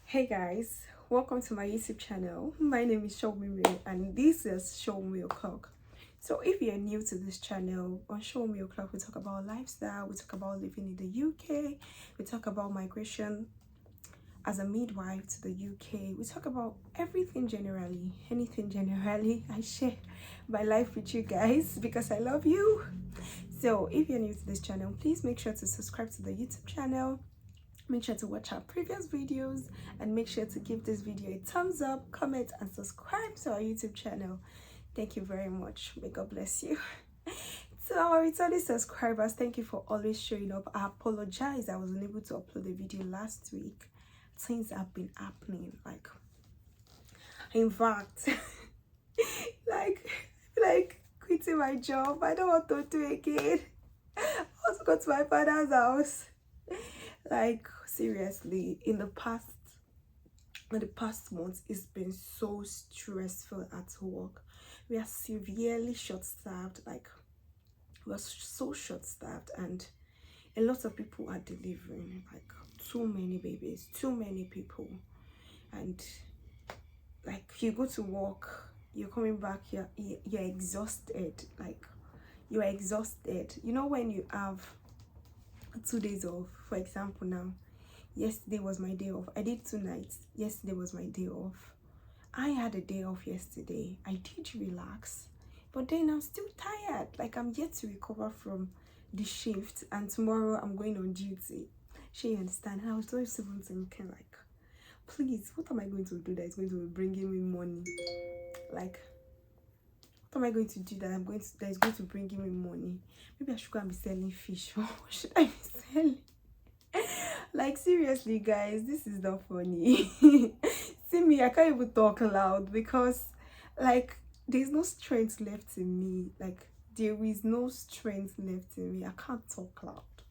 Hey guys, welcome to my YouTube channel. My name is Show Me Real and this is Show Me O'Clock. So if you're new to this channel, on Show Me O'Clock we talk about lifestyle, we talk about living in the UK, we talk about migration as a midwife to the UK, we talk about everything generally, anything generally. I share my life with you guys because I love you. So if you're new to this channel, please make sure to subscribe to the YouTube channel. Make sure to watch our previous videos and make sure to give this video a thumbs up, comment and subscribe to our YouTube channel. Thank you very much. May God bless you. To our returning subscribers, thank you for always showing up. I apologize I was unable to upload a video last week. Things have been happening, in fact like quitting my job. I don't want to do it again. I want to go to my father's house. Seriously, in the past months, it's been so stressful at work. We are severely short-staffed. We're so short-staffed, and a lot of people are delivering. Too many babies, too many people, and you go to work, you're coming back, you're exhausted. You're exhausted. You know, when you have 2 days off, for example. Now yesterday was my day off. I did 2 nights. Yesterday was my day off. I had a day off yesterday. I did relax, but then I'm still tired. I'm yet to recover from the shift, and tomorrow I'm going on duty. You understand? And I was just even thinking, please, what am I going to do that is going to be bringing me money? What am I going to do that is going to bring me money? Maybe I should go and be selling fish. What should I be selling? Seriously guys, this is not funny. See me, I can't even talk loud because there's no strength left in me. There is no strength left in me. I can't talk loud.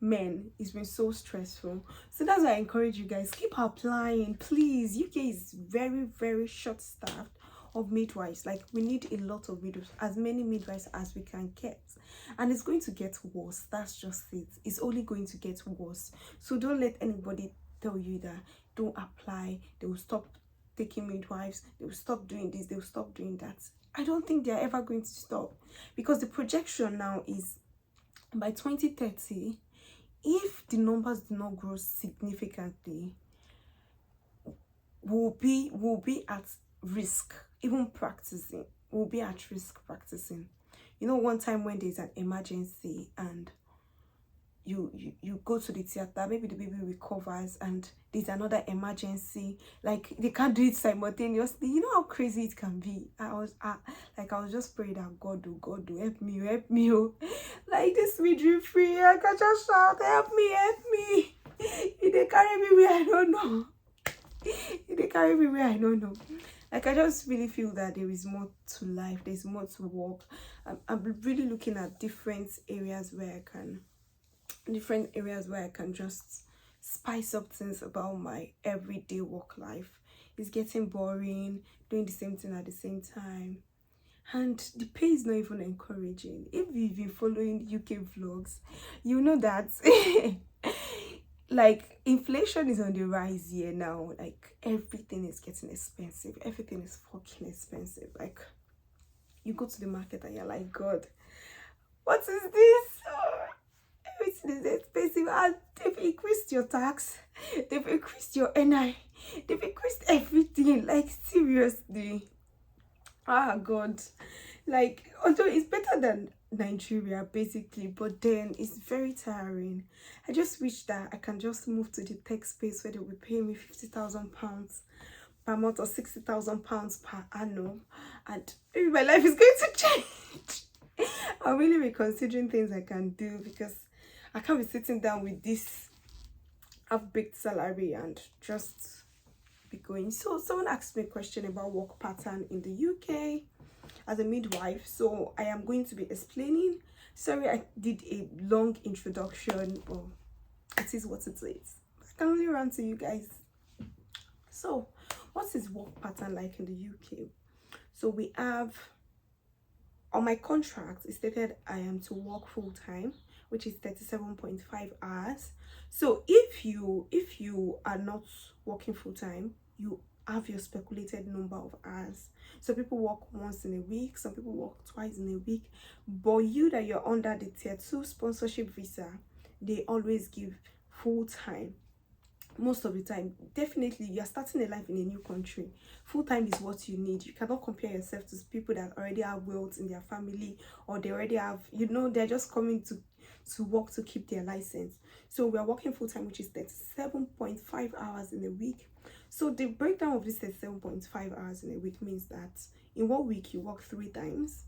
Man, it's been so stressful. So that's why I encourage you guys, keep applying, please. UK is very, very short-staffed of midwives. We need a lot of midwives, as many midwives as we can get, and it's going to get worse. That's just it. It's only going to get worse. So don't let anybody tell you that don't apply, they will stop taking midwives, they will stop doing this, they will stop doing that. I don't think they're ever going to stop, because the projection now is by 2030, if the numbers do not grow significantly, we'll be at risk. Even practicing, we'll be at risk practicing. You know, one time when there's an emergency and you go to the theater, maybe the baby recovers and there's another emergency, they can't do it simultaneously. You know how crazy it can be. I was just praying that God do help me, oh. This midwifery, I can just shout, help me. If they carry me where I don't know. I just really feel that there is more to life, there's more to work. I'm really looking at different areas where I can just spice up things about my everyday work life. It's getting boring, doing the same thing at the same time, and the pay is not even encouraging. If you've been following UK vlogs, you know that inflation is on the rise here now. Everything is getting expensive. Everything is fucking expensive. You go to the market and you're like, God, what is this? Everything is expensive, and they've increased your tax, they've increased your NI, they've increased everything. Seriously. God. Although it's better than Nigeria basically, but then it's very tiring. I just wish that I can just move to the tech space where they will pay me £50,000 per month or £60,000 per annum, and maybe my life is going to change. I'm really reconsidering things I can do, because I can't be sitting down with this half-baked salary and just be going. So someone asked me a question about work pattern in the UK as a midwife, so I am going to be explaining. Sorry I did a long introduction, but it is what it is. I can only run to you guys. So what is work pattern like in the UK? So we have, on my contract it stated I am to work full-time which is 37.5 hours. So if you are not working full-time, you have your speculated number of hours. So people work once in a week, some people work twice in a week, but you that you're under the tier 2 sponsorship visa, they always give full-time most of the time. Definitely, you're starting a life in a new country. Full-time is what you need. You cannot compare yourself to people that already have wealth in their family, or they already have, they're just coming to work to keep their license. So we are working full-time, which is 37.5 hours in a week. So the breakdown of this 37.5 hours in a week means that in 1 week you work 3 times,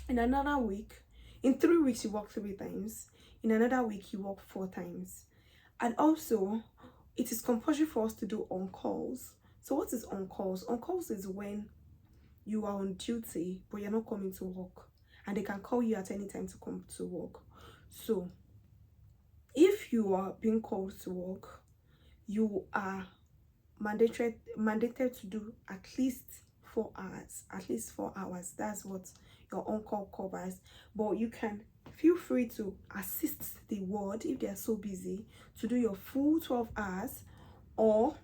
in another week, in 3 weeks you work 3 times, in another week you work 4 times. And also, it is compulsory for us to do on calls. So what is on calls? On calls is when you are on duty but you're not coming to work, and they can call you at any time to come to work. So if you are being called to work, you are mandated to do at least 4 hours. At least 4 hours. That's what your on-call covers. But you can feel free to assist the ward if they are so busy to do your full 12 hours, or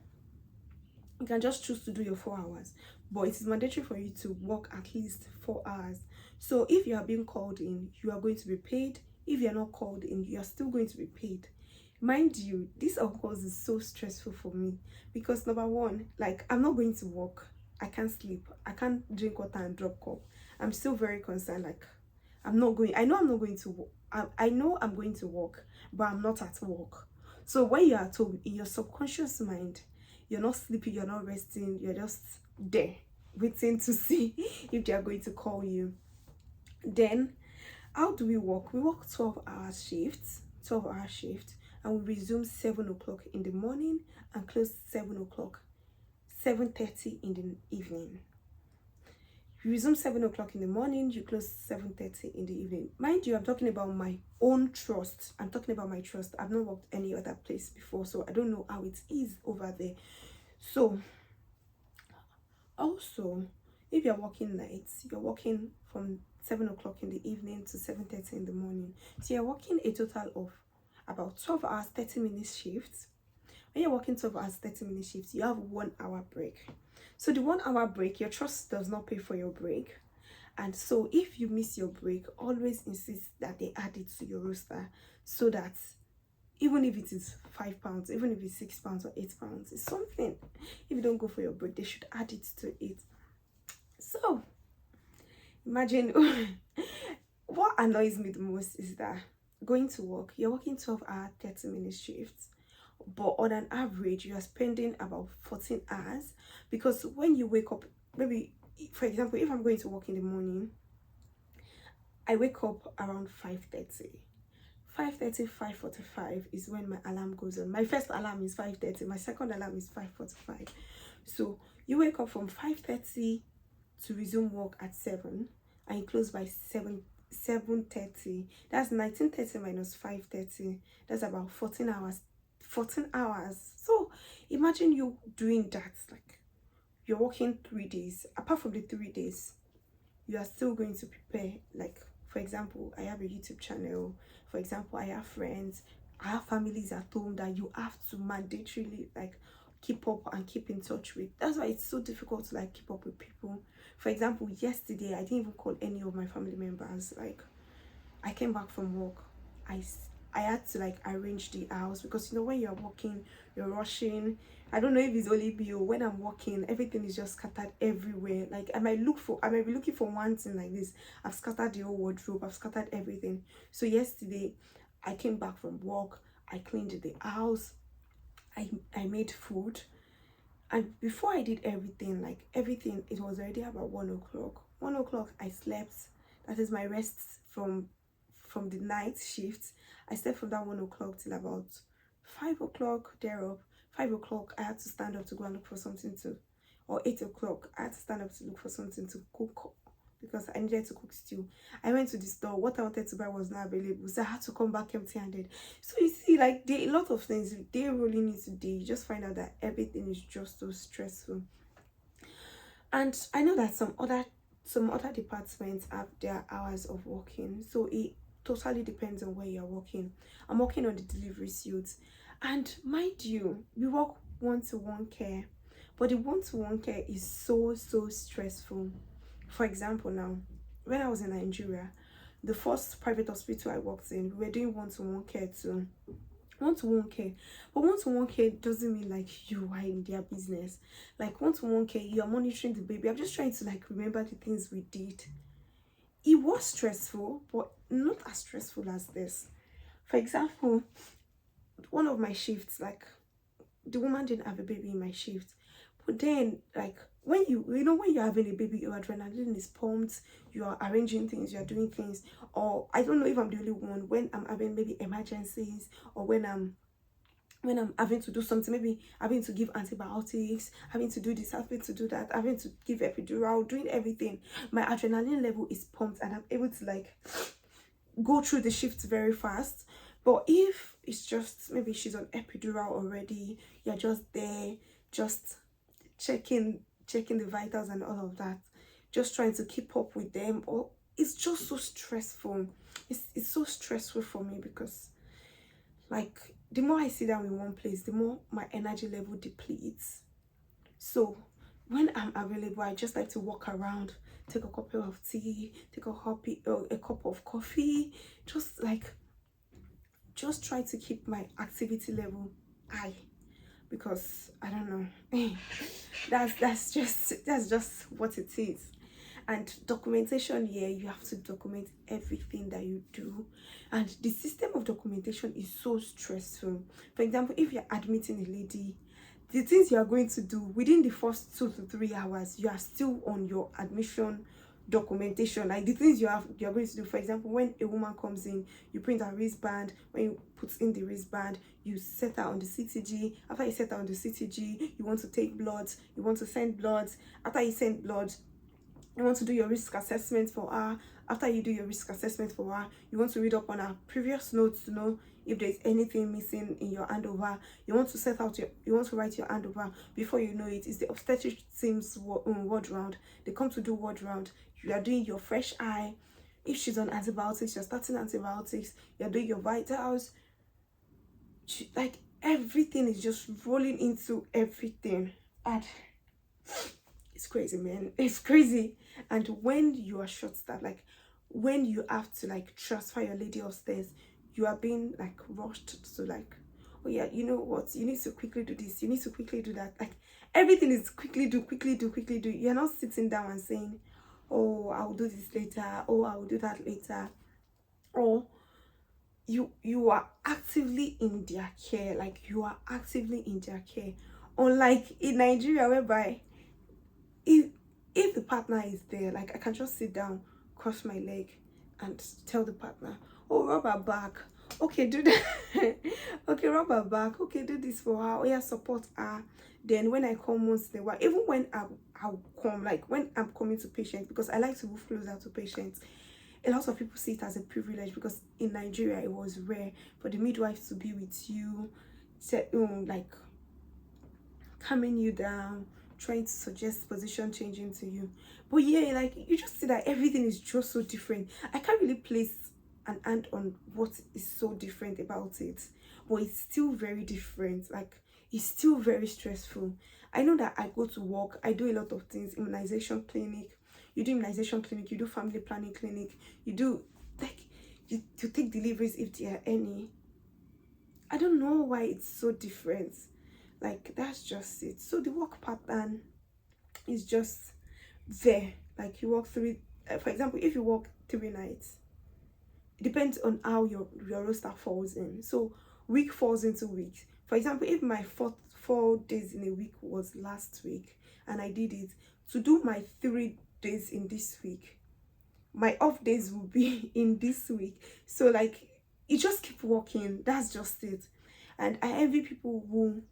you can just choose to do your 4 hours. But it is mandatory for you to work at least 4 hours. So if you are being called in, you are going to be paid. If you are not called in, you are still going to be paid. Mind you, this of course is so stressful for me, because number one, like, I'm not going to work, I can't sleep, I can't drink water and drop cup. I'm still very concerned, like, I know I'm not going to work. I know I'm going to work, but I'm not at work. So when you are at home, in your subconscious mind, you're not sleeping, you're not resting, you're just there waiting to see if they are going to call you. Then how do we work? We work 12-hour shifts, and we resume 7 o'clock in the morning and close 7:30 in the evening. You resume 7 o'clock in the morning, you close 7:30 in the evening. Mind you, I'm talking about my own trust. I'm talking about my trust. I've not worked any other place before, so I don't know how it is over there. So also, if you're working nights, you're working from 7 o'clock in the evening to 7:30 in the morning. So you're working a total of about 12 hours, 30-minute shifts. When you're working 12 hours, 30-minute shifts, you have 1 hour break. So the 1 hour break, your trust does not pay for your break. And so if you miss your break, always insist that they add it to your roster, so that even if it is £5, even if it's £6 or £8, it's something. If you don't go for your break, they should add it to it. So imagine what annoys me the most is that going to work, you're working 12-hour 30-minute shifts, but on an average you are spending about 14 hours, because when you wake up, maybe for example, if I'm going to work in the morning, I wake up around 5:30. 5:45 is when my alarm goes on. My first alarm is 5:30, my second alarm is 5:45. So you wake up from 5:30 to resume work at 7, and you close by 7:30. That's 19:30 minus 5:30. That's about 14 hours. So imagine you doing that. Like, you're working 3 days. Apart from the 3 days, you are still going to prepare. Like, for example, I have a YouTube channel. For example, I have friends, I have families at home that you have to mandatorily like keep up and keep in touch with. That's why it's so difficult to like keep up with people. For example, yesterday I didn't even call any of my family members. Like, I came back from work, I had to like arrange the house, because when you're working, you're rushing. I don't know if it's only me, or when I'm working, everything is just scattered everywhere. Like, I might be looking for one thing like this, I've scattered the whole wardrobe, I've scattered everything. So yesterday I came back from work, I cleaned the house, I made food, and before I did everything, it was already about 1 o'clock. 1 o'clock I slept. That is my rest from the night shift. I slept from that 1 o'clock till about 5 o'clock. Thereof 5 o'clock I had to stand up to go and look for something to, or 8 o'clock I had to stand up to look for something to cook, because I needed to cook stew. I went to the store, what I wanted to buy was not available, so I had to come back empty-handed. So you see, like, a lot of things they really need to do. You just find out that everything is just so stressful. And I know that some other departments have their hours of working, so totally depends on where you're working. I'm working on the delivery suite, and mind you, we work one-to-one care, but the one-to-one care is so stressful. For example, now when I was in Nigeria, the first private hospital I worked in, we were doing one-to-one care too. One-to-one care, but one-to-one care doesn't mean like you are in their business. Like one-to-one care, you are monitoring the baby. I'm just trying to like remember the things we did. It was stressful, but not as stressful as this. For example, one of my shifts, like the woman didn't have a baby in my shift, but then like when when you're having a baby, your adrenaline is pumped, you are arranging things, you are doing things. Or I don't know if I'm the only one, when I'm having maybe emergencies, or when I'm having to do something, maybe having to give antibiotics, having to do this, having to do that, having to give epidural, doing everything, my adrenaline level is pumped and I'm able to like go through the shifts very fast. But if it's just maybe she's on epidural already, you're just there, just checking the vitals and all of that, just trying to keep up with them, or it's just so stressful. It's so stressful for me, because like the more I sit down in one place, the more my energy level depletes. So when I'm available, I just like to walk around, take a cup of tea, take a cup of coffee, just try to keep my activity level high, because I don't know. that's just what it is. And documentation here, you have to document everything that you do, and the system of documentation is so stressful. For example, if you're admitting a lady, the things you are going to do within the first 2 to 3 hours, you are still on your admission documentation. Like the things you're going to do. For example, when a woman comes in, you print her wristband. When you put in the wristband, you set her on the CTG. After you set her on the CTG, you want to take bloods, you want to send bloods. After you send bloods, you want to do your risk assessment for her. After you do your risk assessment for her, you want to read up on her previous notes to know if there's anything missing in your handover. You want to write your handover. Before you know it, it's the obstetric team's ward round. They come to do ward round. You are doing your fresh eye. If she's on antibiotics, you're starting antibiotics. You're doing your vitals. Like everything is just rolling into everything. And it's crazy, man. It's crazy. And when you are short-staffed, like when you have to like transfer your lady upstairs, you are being like rushed to like, oh yeah, you know what, you need to quickly do this, you need to quickly do that. Like everything is quickly do. You're not sitting down and saying, oh, I'll do this later, oh, I will do that later. Or you are actively in their care. Like you are actively in their care. Unlike in Nigeria, whereby if the partner is there, like I can just sit down, cross my leg, and tell the partner, oh, rub her back, okay, do that. Okay, rub her back, okay, do this for her, oh yeah, support her. Then when I come once in a while, even when I'll come, like when I'm coming to patients, because I like to move closer to patients, a lot of people see it as a privilege, because in Nigeria it was rare for the midwife to be with you, like calming you down, trying to suggest position changing to you. But yeah, like you just see that everything is just so different. I can't really place an hand on what is so different about it, but it's still very different. Like it's still very stressful. I know that I go to work, I do a lot of things, immunization clinic, you do immunization clinic, you do family planning clinic, you do like you take deliveries if there are any. I don't know why it's so different. Like that's just it. So the work pattern is just there. Like you work for example, if you work 3 nights, it depends on how your roster falls in. So week falls into weeks. For example, if my 4 days in a week was last week and I did it, to do my 3 days in this week, my off days will be in this week. So like you just keep working. That's just it. And I envy people who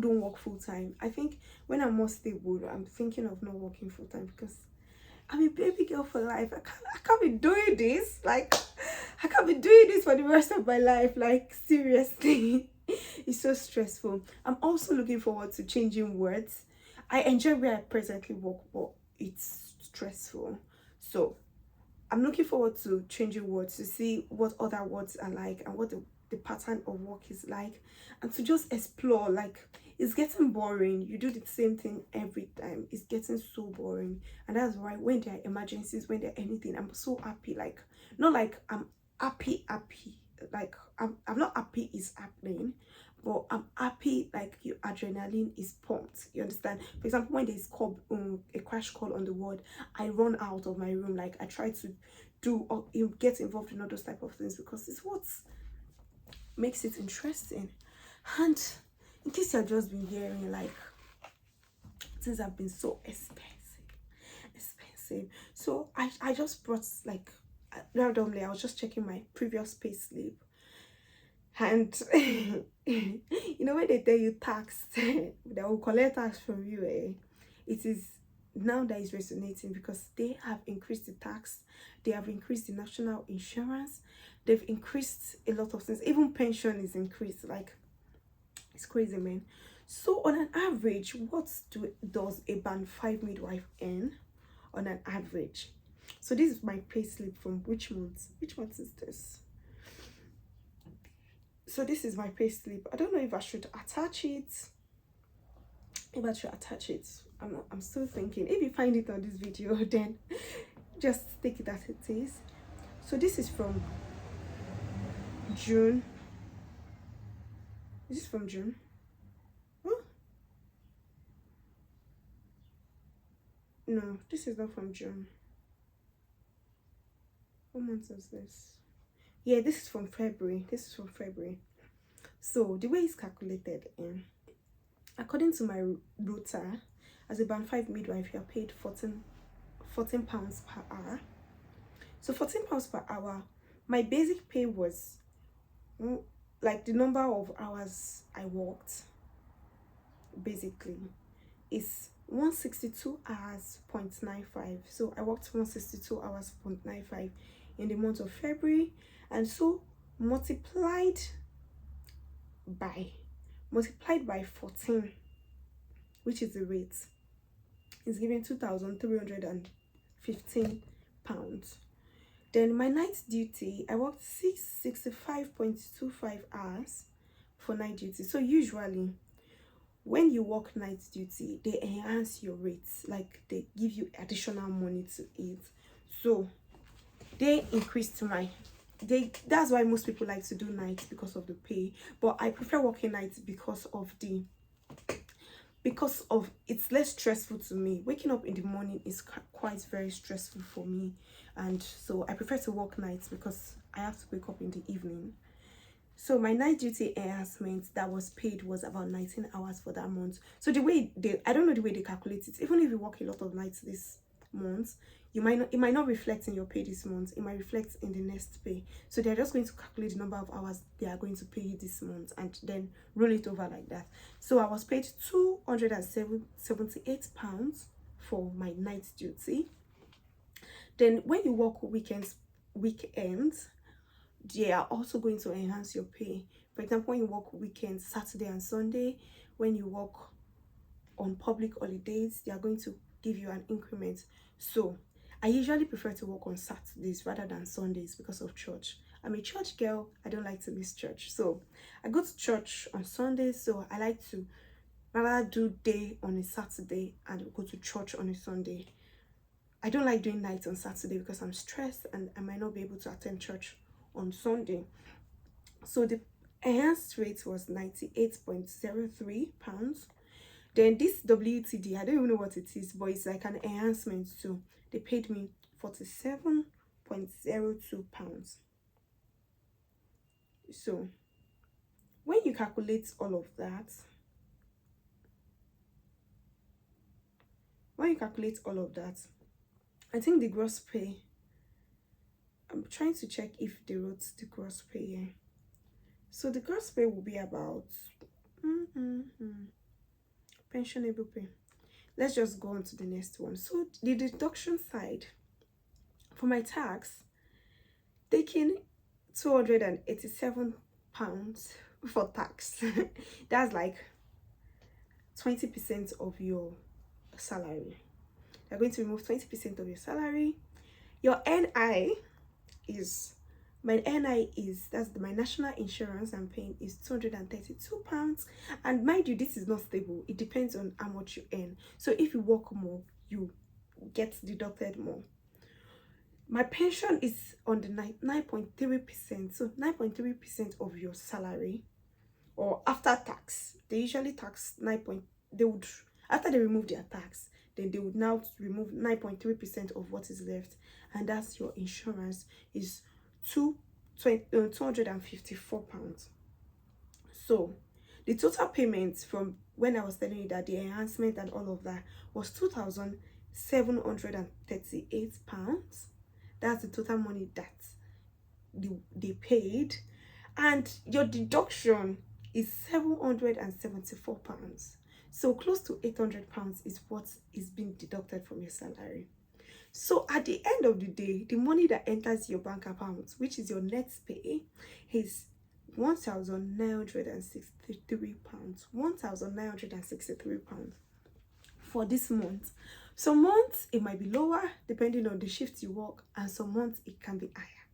don't work full-time. I think when I'm more stable, I'm thinking of not working full-time, because I'm a baby girl for life. I can't be doing this. Like I can't be doing this for the rest of my life. Like seriously. It's so stressful. I'm also looking forward to changing words. I enjoy where I presently work, but it's stressful. So I'm looking forward to changing words, to see what other words are like and what the pattern of work is like, and to just explore. Like, it's getting boring. You do the same thing every time. It's getting so boring. And that's why when there are emergencies, when there are anything, I'm so happy. Like, not like I'm happy, like I'm not happy it's happening, but I'm happy like your adrenaline is pumped. You understand? For example, when there's a crash call on the ward, I run out of my room. Like, I try to do or get involved in all those type of things, because it's what makes it interesting. And in case you've just been hearing, like, things have been so expensive. So I just brought, like, randomly I was just checking my previous pay slip, and you know, when they tell you tax, they will collect tax from you, it is now that is resonating, because they have increased the tax, they have increased the national insurance, they've increased a lot of things, even pension is increased. Like, it's crazy, man. So on an average, what does a band 5 midwife earn on an average? So this is my pay slip from which month is this? So this is my pay slip. I don't know if I should attach it. I'm still thinking. If you find it on this video, then just take it as it is. So this is from June. This is from June. Oh, no, this is not from June. What month is this? Yeah, this is from February. So the way it's calculated, according to my rota, as a band 5 midwife, you're paid 14 pounds per hour. So 14 pounds per hour, my basic pay was like the number of hours I worked basically is 162 hours 0.95. So I worked 162 hours 0.95 in the month of February, and so multiplied by 14, which is the rate, is giving 2,315 pounds. Then my night duty, I worked 65.25 hours for night duty. So usually when you work night duty, they enhance your rates, like they give you additional money to it. So they increased that's why most people like to do nights, because of the pay. But I prefer working nights because of it's less stressful to me. Waking up in the morning is quite very stressful for me, and so I prefer to work nights because I have to wake up in the evening. So my night duty enhancement that was paid was about 19 hours for that month. So the way I don't know the way they calculate it. Even if you work a lot of nights this month, it might not reflect in your pay this month. It might reflect in the next pay. So they're just going to calculate the number of hours they are going to pay you this month and then roll it over like that. So I was paid 278 pounds for my night duty. Then when you work weekends, they are also going to enhance your pay. For example, when you work weekends, Saturday and Sunday, when you work on public holidays, they are going to give you an increment. So I usually prefer to work on Saturdays rather than Sundays because of church. I'm a church girl. I don't like to miss church. So I go to church on Sundays. So I like to rather do day on a Saturday and go to church on a Sunday. I don't like doing nights on Saturday because I'm stressed and I might not be able to attend church on Sunday. So the enhanced rate was 98.03 pounds. Then this WTD, I don't even know what it is, but it's like an enhancement too. They paid me 47.02 pounds. So when you calculate all of that, I think the gross pay, I'm trying to check if they wrote the gross pay here. So the gross pay will be about pensionable pay. Let's just go on to the next one. So the deduction side, for my tax, taking 287 pounds for tax. That's like 20% of your salary. They're going to remove 20% of your salary. Your NI is, my NI is, that's my national insurance I'm paying, is £232. And mind you, this is not stable. It depends on how much you earn. So if you work more, you get deducted more. My pension is on the 9.3%. So 9.3% of your salary, or after tax. They usually tax 9. They would, after they remove their tax, then they would now remove 9.3% of what is left, and that's your insurance, is £254. So the total payments from when I was telling you that the enhancement and all of that was £2,738. That's the total money that they paid, and your deduction is £774. So close to £800 is what is being deducted from your salary. So at the end of the day, the money that enters your bank account, which is your net pay, is £1,963. £1,963 for this month. Some months it might be lower depending on the shift you work, and some months it can be higher.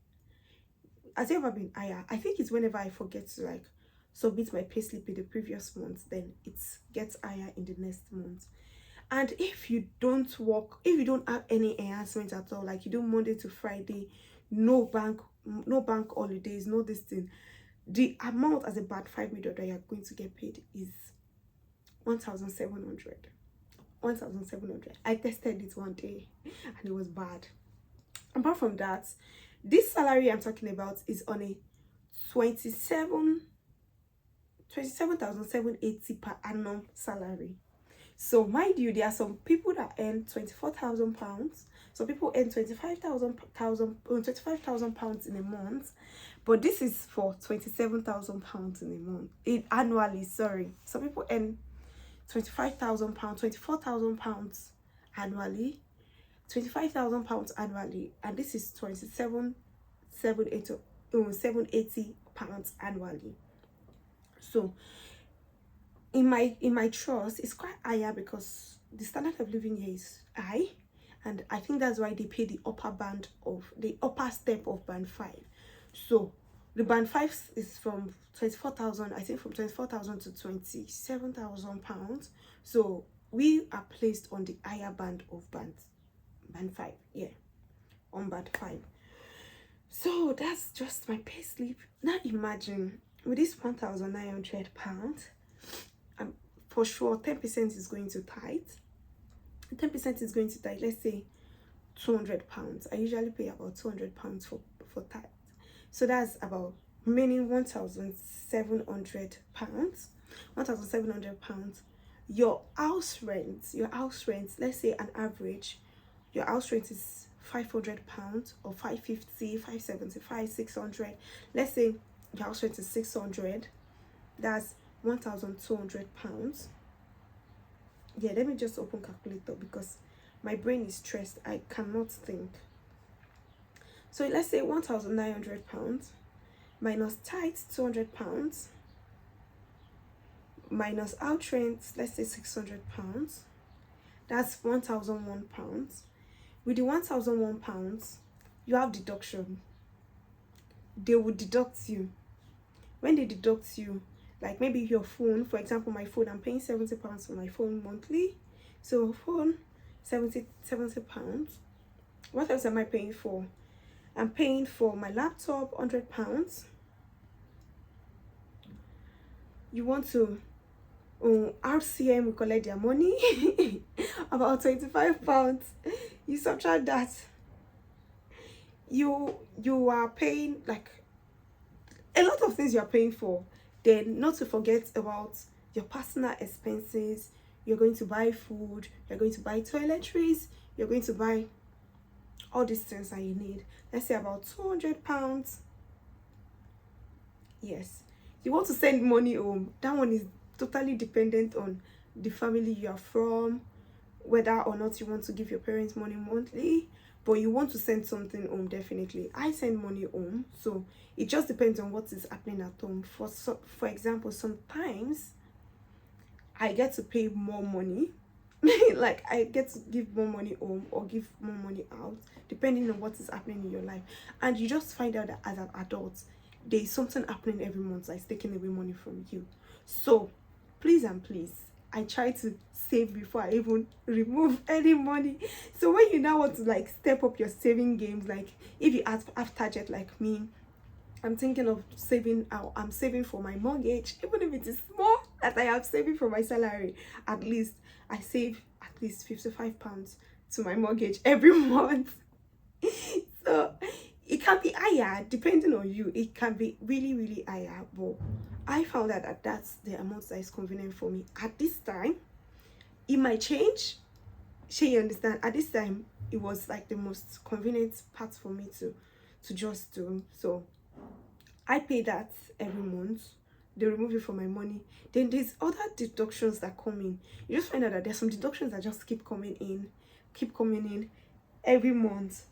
Has it ever been higher? I think it's whenever I forget to like submit my payslip in the previous month, then it gets higher in the next month. And if you don't work, if you don't have any enhancement at all, like you do Monday to Friday, no bank holidays, no this thing, the amount as a band 5 widow that you're going to get paid is 1,700. 1,700. I tested it one day and it was bad. Apart from that, this salary I'm talking about is on a 27,780 per annum salary. So mind you, there are some people that earn £24,000. Some people earn £25,000 in a month, but this is for £27,000 in a month. Annually, sorry. Some people earn £25,000, £24,000 annually, £25,000 annually, and this is £780 annually. So in my trust, it's quite higher because the standard of living here is high, and I think that's why they pay the upper step of band 5. So the band 5 is from 24,000, I think from 24,000 to £27,000. So we are placed on the higher band of band 5, yeah, on band 5. So that's just my pay slip. Now imagine with this £1,900, for sure 10% is going to tithe. 10% is going to tithe, let's say £200. I usually pay about £200 for tithe. So that's about remaining £1,700. £1,700. Your house rent, let's say an average, your house rent is £500 or £550, £575, £600. Let's say your house rent is £600. That's £1,200. Yeah, let me just open calculator because my brain is stressed. I cannot think. So let's say £1,900 minus tithe £200 minus out rent, let's say £600. That's £1,001. With the £1,001, you have deduction. They will deduct you. When they deduct you, like maybe your phone, for example, my phone, I'm paying £70 for my phone monthly. So phone, £70. What else am I paying for? I'm paying for my laptop, £100. You want to RCM will collect their money, about £25. You subtract that, you are paying like a lot of things you are paying for. Then not to forget about your personal expenses. You're going to buy food, you're going to buy toiletries, you're going to buy all these things that you need. Let's say about £200. Yes, you want to send money home. That one is totally dependent on the family you are from, whether or not you want to give your parents money monthly, but you want to send something home. Definitely I send money home, so it just depends on what is happening at home. For example, sometimes I get to pay more money like I get to give more money home or give more money out depending on what is happening in your life. And you just find out that as an adult there is something happening every month that's taking away money from you. So please and please, I try to save before I even remove any money. So when you now want to like step up your saving games, like if you have target like me, I'm thinking of saving out. I'm saving for my mortgage, even if it is small that I am saving for my salary. At least I save at least £55 to my mortgage every month. So it can be higher depending on you. It can be really, really higher, but I found out that that's the amount that is convenient for me at this time. It might change. Shall you understand? At this time, it was like the most convenient part for me to just do. So I pay that every month. They remove it from my money. Then there's other deductions that come in. You just find out that there's some deductions that just keep coming in every month.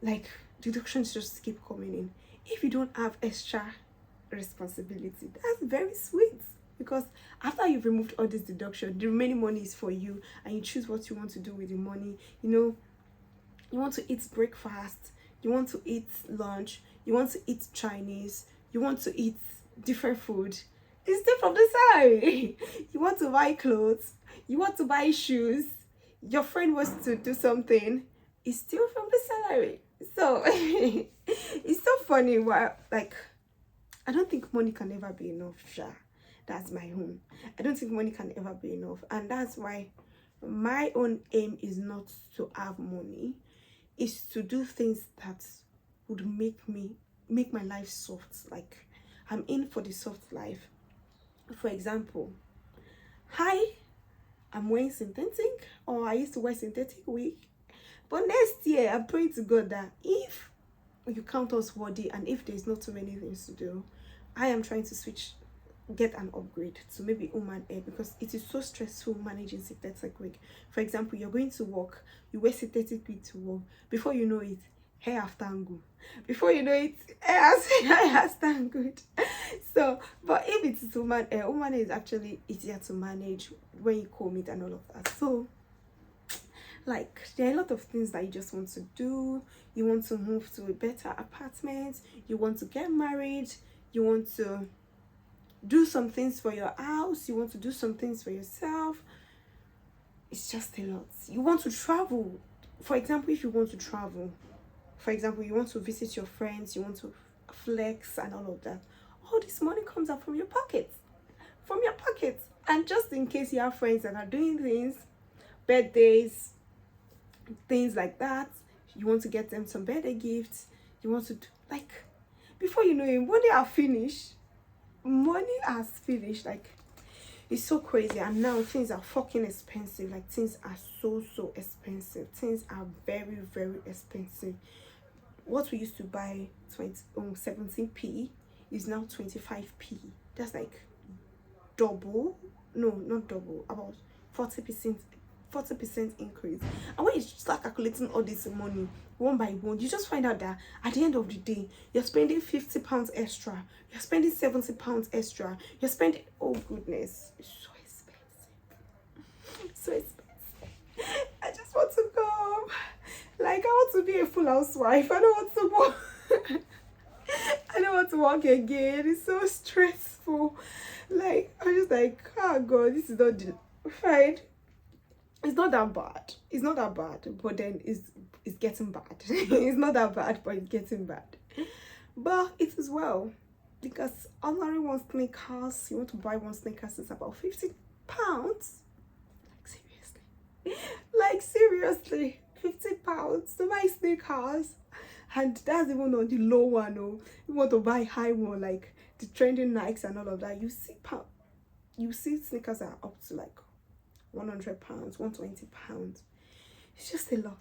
Like deductions just keep coming in. If you don't have extra responsibility, that's very sweet, because after you've removed all this deduction, the remaining money is for you, and you choose what you want to do with the money. You know, you want to eat breakfast, you want to eat lunch, you want to eat Chinese, you want to eat different food. It's still from the salary. You want to buy clothes, you want to buy shoes, your friend wants to do something, it's still from the salary. So it's so funny. Why, like, I don't think money can ever be enough. That's my own. I don't think money can ever be enough, and that's why my own aim is not to have money, is to do things that would make my life soft. Like, I'm in for the soft life. For example, I'm wearing synthetic, or I used to wear synthetic wig, but next year I'm praying to God that if you count us worthy and if there's not too many things to do, I am trying to get an upgrade to maybe human hair, because it is so stressful managing synthetic wig. For example, you're going to work, you wear synthetic wig to work, before you know it, hair has tangled, before you know it, hair has tangled. So, but if it's human hair is actually easier to manage when you comb it and all of that. So like, there are a lot of things that you just want to do. You want to move to a better apartment, you want to get married, you want to do some things for your house, you want to do some things for yourself. It's just a lot. You want to travel. For example, if you want to travel, for example, you want to visit your friends, you want to flex and all of that, all this money comes out from your pocket. And just in case you have friends that are doing things, birthdays, things like that, you want to get them some birthday gifts, you want to do, like, before you know it, money has finished. Like, it's so crazy. And now things are fucking expensive. Like, things are so expensive. Things are very, very expensive. What we used to buy 17p is now 25p. That's like double. No, not double, about 40% increase. And when you start calculating all this money one by one, you just find out that at the end of the day, you're spending £50 extra, you're spending £70 extra, you're spending, oh goodness, it's so expensive. I just want to go. Like, I want to be a full housewife. I don't want to work again. It's so stressful. Like, I'm just like, oh god, this is not fine. It's not that bad, but then it's getting bad. It's not that bad, but it's getting bad. But it is well, because ordinary one sneakers, you want to buy one sneakers, is about £50. Like seriously, £50 to buy sneakers. And that's even on the low one. Oh, you want to buy high one, like the trending Nikes and all of that, you see sneakers are up to like £100, £120. It's just a lot.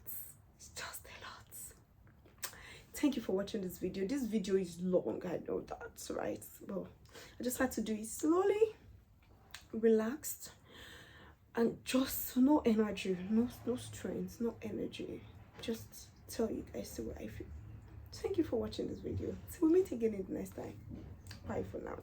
Thank you for watching this video. This video is long, I know that, right? But I just had to do it slowly, relaxed, and just no energy, no strength, no energy. Just tell you guys the way I feel. Thank you for watching this video. Till we meet again in the next time. Bye for now.